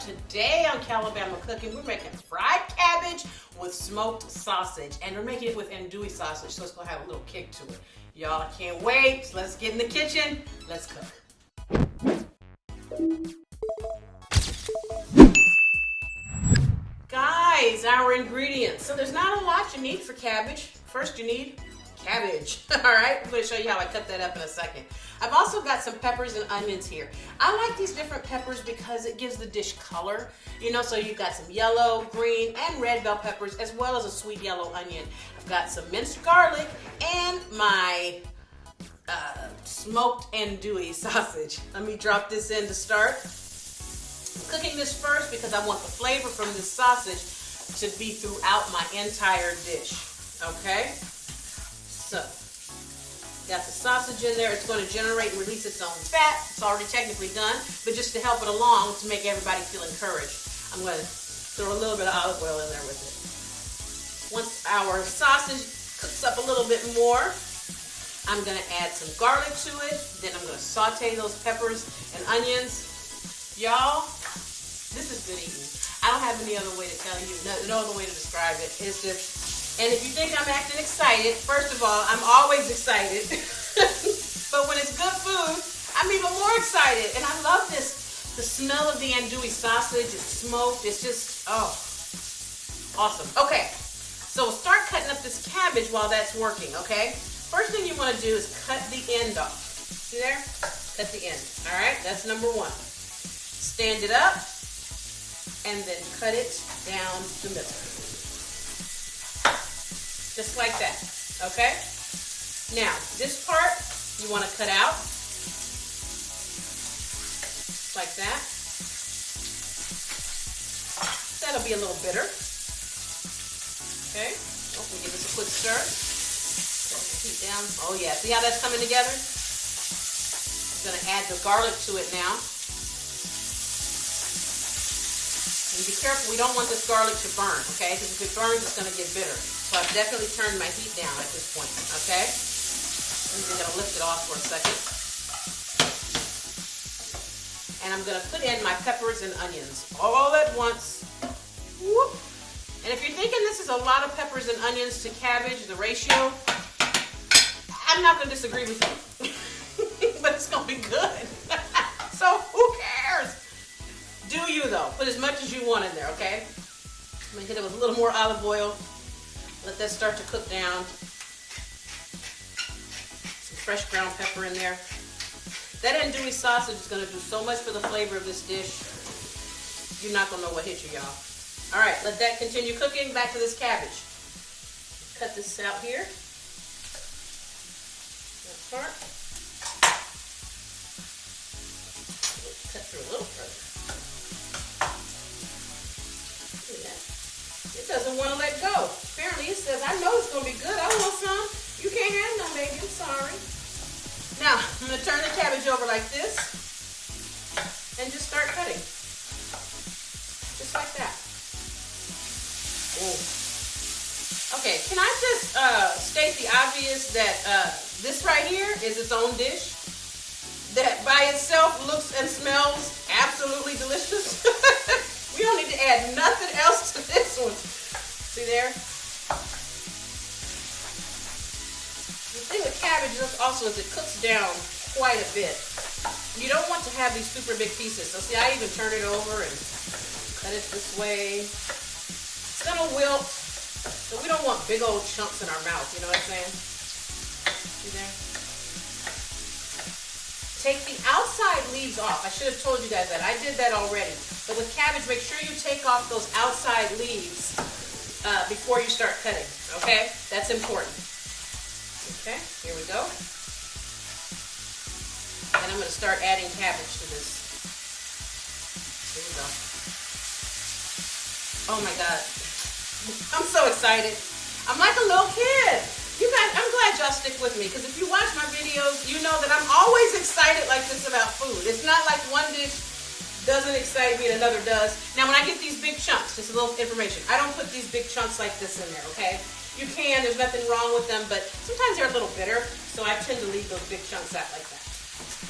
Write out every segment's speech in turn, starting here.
Today on Calibama Cooking, we're making fried cabbage with smoked sausage, and we're making it with andouille sausage, so it's gonna have a little kick to it. Y'all, I can't wait. So let's get in the kitchen. Let's cook. Guys, our ingredients. So there's not a lot you need for cabbage. First, you need cabbage. All right, I'm going to show you how I cut that up in a second. I've also got some peppers and onions here. I like these different peppers because it gives the dish color. You know, so you've got some yellow, green, and red bell peppers, as well as a sweet yellow onion. I've got some minced garlic and my smoked andouille sausage. Let me drop this in to start. I'm cooking this first because I want the flavor from this sausage to be throughout my entire dish. Okay? So, got the sausage in there. It's going to generate and release its own fat. It's already technically done, but just to help it along, to make everybody feel encouraged, I'm going to throw a little bit of olive oil in there with it. Once our sausage cooks up a little bit more, I'm going to add some garlic to it. Then I'm going to saute those peppers and onions. Y'all, this is good eating. I don't have any other way to tell you, no other way to describe it. It's just... And if you think I'm acting excited, first of all, I'm always excited. But when it's good food, I'm even more excited. And I love this. The smell of the andouille sausage, it's smoked. It's just, oh, awesome. Okay, so we'll start cutting up this cabbage while that's working, okay? First thing you want to do is cut the end off. See there? Cut the end. All right, that's number one. Stand it up and then cut it down the middle. Just like that, okay? Now, this part you want to cut out, like that. That'll be a little bitter. Okay, oh, we give this a quick stir. Set the heat down. Oh yeah, see how that's coming together? I'm gonna add the garlic to it now. And be careful, we don't want this garlic to burn, okay? Because if it burns, it's gonna get bitter. So I've definitely turned my heat down at this point, okay? I'm just gonna lift it off for a second. And I'm gonna put in my peppers and onions all at once. Whoop. And if you're thinking this is a lot of peppers and onions to cabbage, the ratio, I'm not gonna disagree with you. But it's gonna be good. So who cares? Do you though? Put as much as you want in there, okay? I'm gonna hit it with a little more olive oil. Let that start to cook down. Some fresh ground pepper in there. That andouille sausage is gonna do so much for the flavor of this dish. You're not gonna know what hit you, y'all. All right, let that continue cooking. Back to this cabbage. Cut this out here. That part. Cut through a little further. It doesn't want to let go. Apparently it says, I know it's going to be good. I want some. You can't have none, baby. I'm sorry. Now, I'm going to turn the cabbage over like this and just start cutting. Just like that. Ooh. Okay, can I just state the obvious that this right here is its own dish that by itself looks and smells absolutely delicious. We don't need to add nothing else to this one. See there? The thing with cabbage also is it cooks down quite a bit. You don't want to have these super big pieces. So see, I even turn it over and cut it this way. It's gonna wilt, so we don't want big old chunks in our mouth, you know what I'm saying? See there? Take the outside leaves off. I should have told you guys that. I did that already. But with cabbage, make sure you take off those outside leaves before you start cutting, okay? That's important. Okay, here we go. And I'm going to start adding cabbage to this. Here we go. Oh my God. I'm so excited. I'm like a little kid. You guys, I'm glad y'all stick with me, because if you watch my videos, you know that I'm always excited like this about food. It's not like one dish doesn't excite me and another does. Now, when I get these big chunks, just a little information, I don't put these big chunks like this in there, okay? You can, there's nothing wrong with them, but sometimes they're a little bitter, so I tend to leave those big chunks out like that.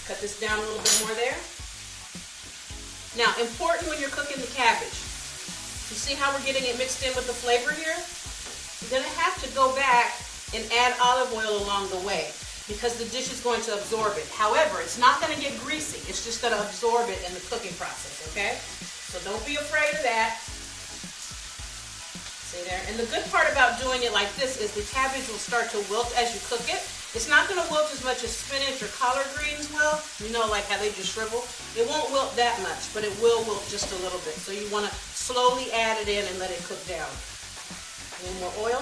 Cut this down a little bit more there. Now, important when you're cooking the cabbage. You see how we're getting it mixed in with the flavor here? You're gonna have to go back and add olive oil along the way because the dish is going to absorb it. However, it's not gonna get greasy. It's just gonna absorb it in the cooking process, okay? So don't be afraid of that. See there? And the good part about doing it like this is the cabbage will start to wilt as you cook it. It's not gonna wilt as much as spinach or collard greens will. You know, like how they just shrivel. It won't wilt that much, but it will wilt just a little bit. So you wanna slowly add it in and let it cook down. A little more oil.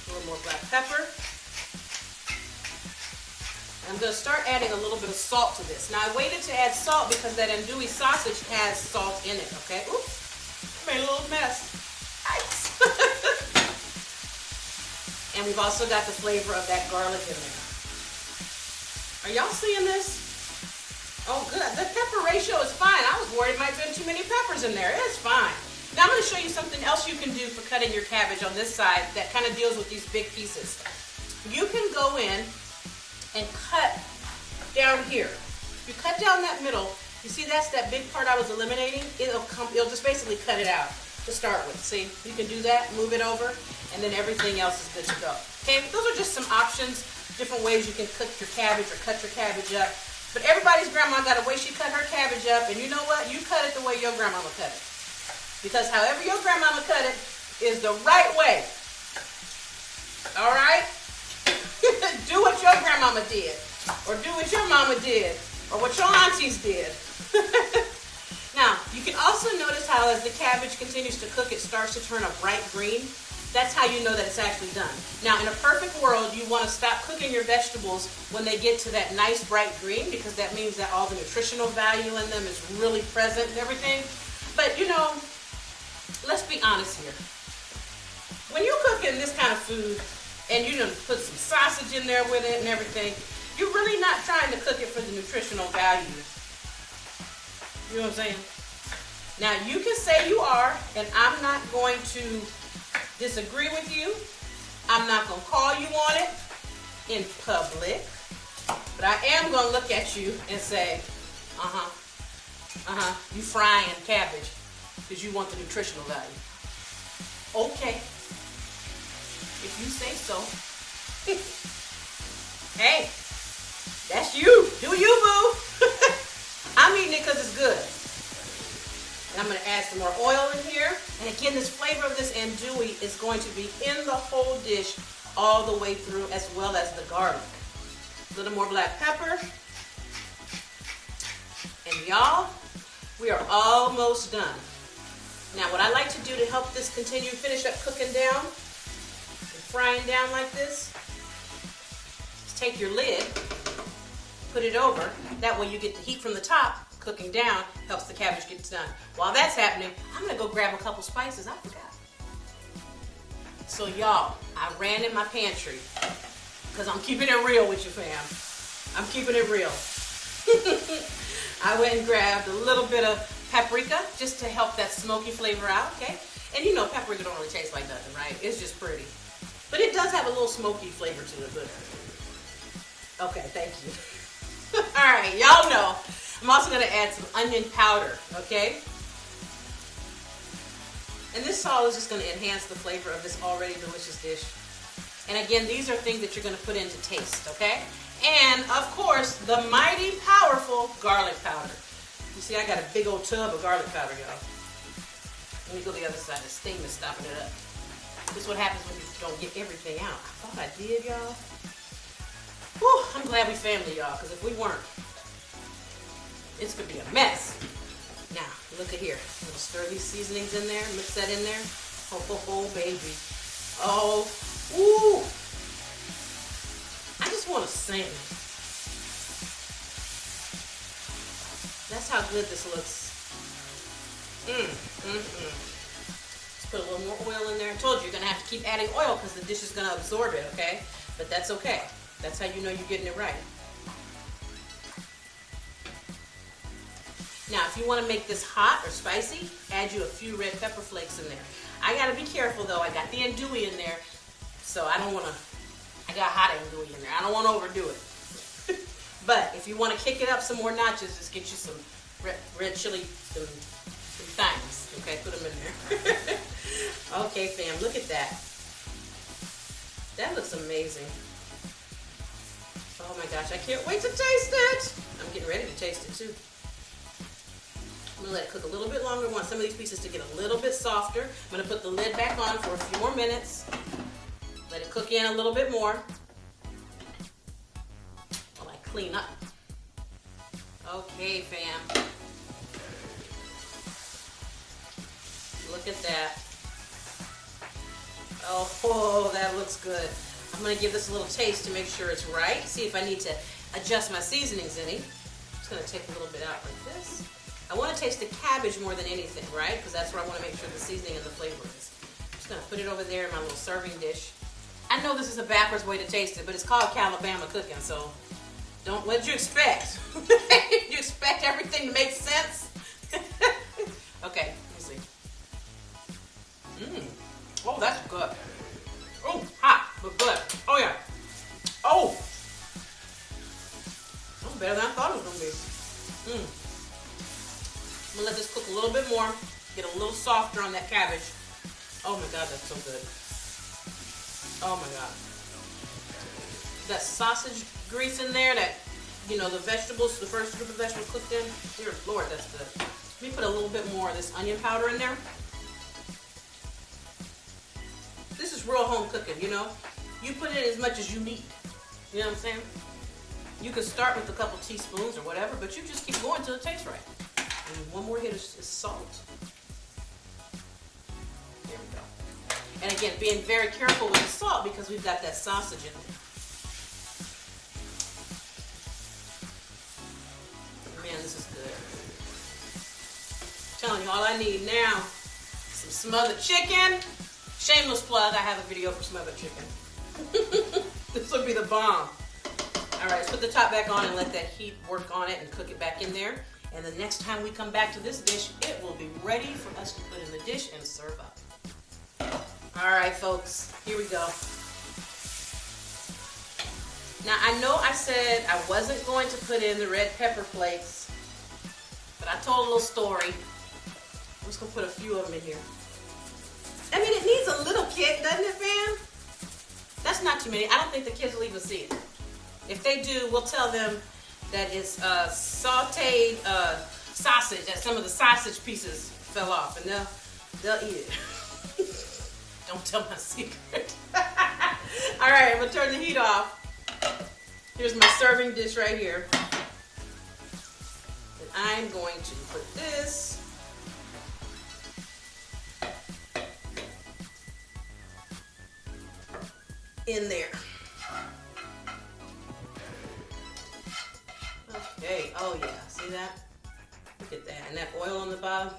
A little more black pepper. I'm going to start adding a little bit of salt to this. Now I waited to add salt because that andouille sausage has salt in it, okay? Oops, made a little mess. Yikes. And we've also got the flavor of that garlic in there. Are y'all seeing this? Oh good, the pepper ratio is fine. I was worried it might have been too many peppers in there. It's fine. Now I'm going to show you something else you can do for cutting your cabbage on this side that kind of deals with these big pieces. You can go in and cut down here. You cut down that middle, you see that's that big part I was eliminating? It'll just basically cut it out to start with. See, you can do that, move it over, and then everything else is good to go. Okay, those are just some options, different ways you can cook your cabbage or cut your cabbage up. But everybody's grandma got a way she cut her cabbage up, and you know what? You cut it the way your grandmama cut it. Because however your grandmama cut it is the right way. All right? Do what your grandmama did, or do what your mama did, or what your aunties did. Now, you can also notice how as the cabbage continues to cook, it starts to turn a bright green. That's how you know that it's actually done. Now, in a perfect world, you want to stop cooking your vegetables when they get to that nice bright green, because that means that all the nutritional value in them is really present and everything. But, you know, let's be honest here. When you're cooking this kind of food, and you know, put some sausage in there with it and everything, you're really not trying to cook it for the nutritional value. You know what I'm saying? Now, you can say you are, and I'm not going to disagree with you. I'm not going to call you on it in public, but I am going to look at you and say, you frying cabbage because you want the nutritional value. Okay. If you say so. Hey, that's you. Do you, boo? I'm eating it because it's good. And I'm going to add some more oil in here. And again, this flavor of this andouille is going to be in the whole dish all the way through, as well as the garlic. A little more black pepper. And y'all, we are almost done. Now, what I like to do to help this continue, finish up cooking down, frying down like this, just take your lid, put it over. That way you get the heat from the top cooking down, helps the cabbage get done. While that's happening, I'm gonna go grab a couple spices. I forgot. So y'all, I ran in my pantry because I'm keeping it real with you, fam. I'm keeping it real. I went and grabbed a little bit of paprika just to help that smoky flavor out, okay? And you know paprika don't really taste like nothing, right? It's just pretty. But it does have a little smoky flavor to it, but okay, thank you. All right, y'all know. I'm also gonna add some onion powder, okay? And this salt is just gonna enhance the flavor of this already delicious dish. And again, these are things that you're gonna put in to taste, okay? And of course, the mighty powerful garlic powder. You see, I got a big old tub of garlic powder, y'all. Let me go the other side. The steam is stopping it up. This is what happens when you don't get everything out. I thought I did, y'all. Whew, I'm glad we family, y'all, because if we weren't, it's going to be a mess. Now, look at here. I'm going to stir these seasonings in there, mix that in there. Oh, baby. Oh, ooh. I just want to sing. That's how good this looks. Put a little more oil in there. I told you, you're going to have to keep adding oil because the dish is going to absorb it, okay? But that's okay. That's how you know you're getting it right. Now, if you want to make this hot or spicy, add you a few red pepper flakes in there. I got to be careful, though. I got the andouille in there, so I don't want to, I got hot andouille in there. I don't want to overdo it. But if you want to kick it up some more notches, just get you some red chili, some things. Okay, put them in there. Okay, fam, look at that. That looks amazing. Oh my gosh, I can't wait to taste it. I'm getting ready to taste it too. I'm gonna let it cook a little bit longer. I want some of these pieces to get a little bit softer. I'm gonna put the lid back on for a few more minutes. Let it cook in a little bit more while I clean up. Okay, fam. Look at that. Oh, that looks good. I'm gonna give this a little taste to make sure it's right. See if I need to adjust my seasonings any. I'm just gonna take a little bit out like this. I want to taste the cabbage more than anything, right? Because that's where I want to make sure the seasoning and the flavor is. I'm just going to put it over there in my little serving dish. I know this is a backwards way to taste it, but it's called Calibama cooking, so what did you expect? You expect everything to make sense? Okay, let me see. Oh, that's good. Oh, hot, but good. Oh, yeah. Oh! Oh, better than I thought it was going to be. I'm gonna let this cook a little bit more, get a little softer on that cabbage. Oh my God, that's so good. Oh my God. That sausage grease in there, that, you know, the vegetables, the first group of vegetables cooked in. Dear Lord, that's good. Let me put a little bit more of this onion powder in there. This is real home cooking, you know. You put in as much as you need. You know what I'm saying? You can start with a couple teaspoons or whatever, but you just keep going till it tastes right. And one more hit is salt. There we go. And again, being very careful with the salt because we've got that sausage in there. Man, this is good. I'm telling you, all I need now, some smothered chicken. Shameless plug, I have a video for smothered chicken. This would be the bomb. All right, let's put the top back on and let that heat work on it and cook it back in there. And the next time we come back to this dish, it will be ready for us to put in the dish and serve up. All right, folks, here we go. Now, I know I said I wasn't going to put in the red pepper flakes, but I told a little story. I'm just gonna put a few of them in here. I mean, it needs a little kick, doesn't it, fam? That's not too many. I don't think the kids will even see it. If they do, we'll tell them that it's sauteed sausage, that some of the sausage pieces fell off, and they'll eat it. Don't tell my secret. All right, I'm gonna turn the heat off. Here's my serving dish right here. And I'm going to put this in there. Okay, oh yeah, see that? Look at that, and that oil on the bottom.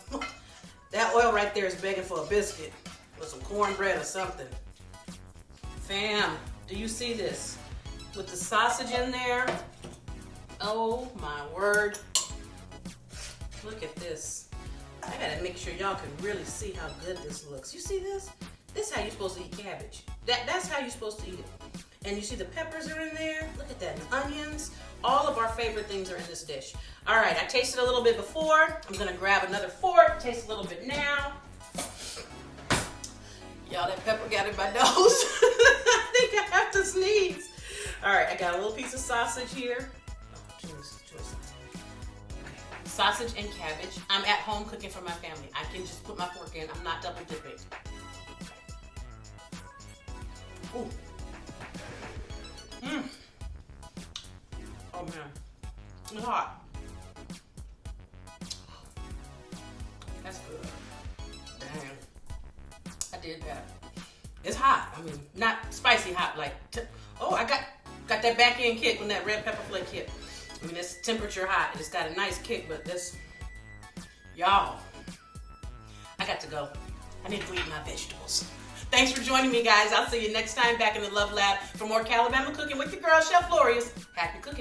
That oil right there is begging for a biscuit with some cornbread or something. Fam, do you see this? With the sausage in there. Oh my word. Look at this. I gotta make sure y'all can really see how good this looks. You see this? This is how you're supposed to eat cabbage. That's how you're supposed to eat it. And you see the peppers are in there. Look at that, and onions. All of our favorite things are in this dish. All right, I tasted a little bit before. I'm gonna grab another fork, taste a little bit now. Y'all, that pepper got in my nose. I think I have to sneeze. All right, I got a little piece of sausage here. Sausage and cabbage. I'm at home cooking for my family. I can just put my fork in. I'm not double dipping. Ooh. Mmm. Oh man, it's hot. That's good. Dang, I did that. It's hot. I mean, not spicy hot. Like, oh, I got that back end kick when that red pepper flake hit. I mean, it's temperature hot. It's got a nice kick, but this, y'all, I got to go. I need to go eat my vegetables. Thanks for joining me, guys. I'll see you next time back in the Love Lab for more Calibama cooking with your girl, Chef Lorious. Happy cooking.